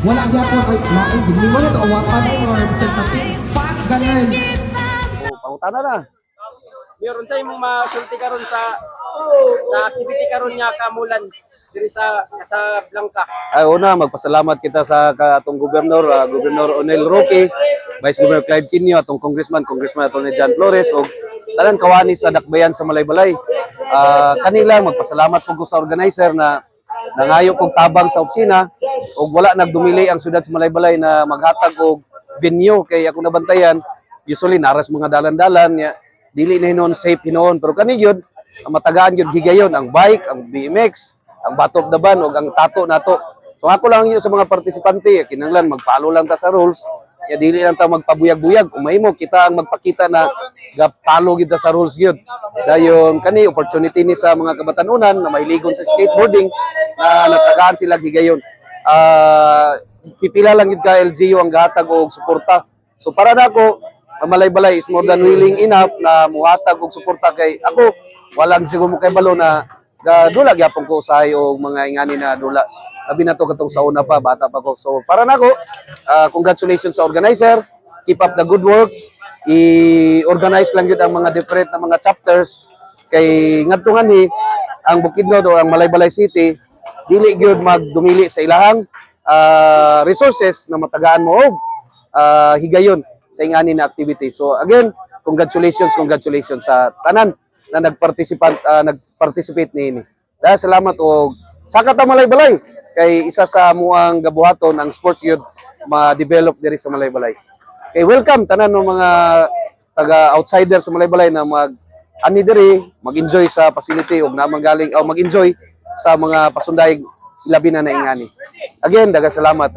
Wala gyapon ay lain hindi mo to awapan ay or tentative. Ganun. Pangutana na. Meron sa imong masulti karon sa activity karon niya kamulan diri sa Blanca. Ay una magpasalamat kita sa atong gobernador, Gobernador Onel Roque, Vice Governor Clive Quinio, atong Congressman Atty. John Flores og tanan kawani sa dakbayan sa Malaybalay. Kanila magpasalamat po sa organizer na nangayo kog tabang sa opisina og wala nagdumili ang syudad sa Malaybalay na maghatag og venue kay ako nabantayan usually naras mga dalan-dalan niya dili na hinon safe hinon pero kani gyud ang matagaan gyud higayon ang bike, ang BMX, ang Battle of the Band ug ang tato nato. So ako lang yun sa mga partisipante kinahanglan magpalo lang ta sa rules. Ya dili lang ta magpabuyag-buyag kung mahimo kita ang magpakita na gapalo gid ta sa rules gyud. Dayon kani opportunity ni sa mga kabatanunan na mahiligon sa skateboarding na natagaan sila higayon. Pipila lang gid ka LGU ang gahatag og suporta. So para nako ang Malaybalay is more than willing enough na muhatag og suporta kay ako walang siguro mo kay balo na dula gyapon ko usahay og mga ingani na dula labi na to katong sa una pa bata pa ko. So para nako congratulations sa organizer, keep up the good work. I-organize lang gyud ang mga different na mga chapters kay ngadtong ni ang Bukidnon o ang Malaybalay City dili gyud magdumili sa ilahang resources na matagaan mo og higayon sa ingani na activity. So again, congratulations sa tanan na nagparticipate niini. Dahil salamat og sakat ang Malaybalay kay isa sa muang gabuhaton ang sports youth ma-develop diri sa Malaybalay. Kay welcome tanan ng mga taga outsider sa Malaybalay na ani diri mag-enjoy sa facility og na galing o mag-enjoy sa mga pasundayag labi na ingani. Again, daghang salamat.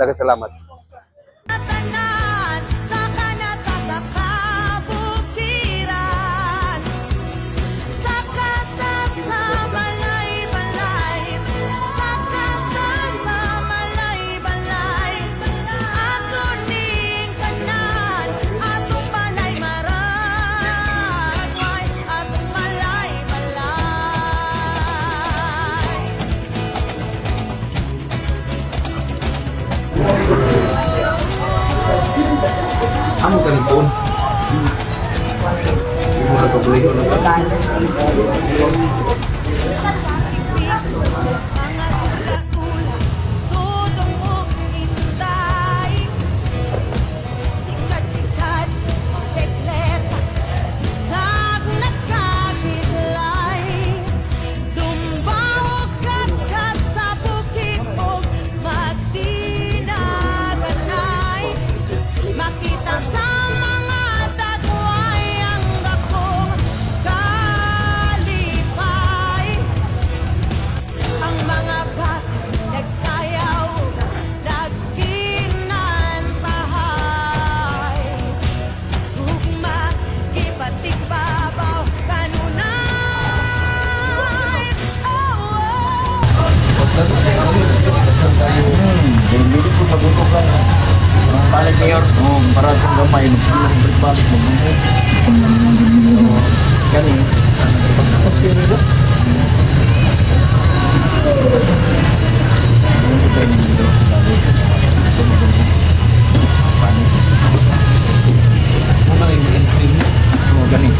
Amo kan pun. Mo ka to beli ko na. Hindi ko magutok lang. Balik mayor, para sa gamay, magsilang breakfast, magbunod. Gani, pagkakos kayo nito? Gani.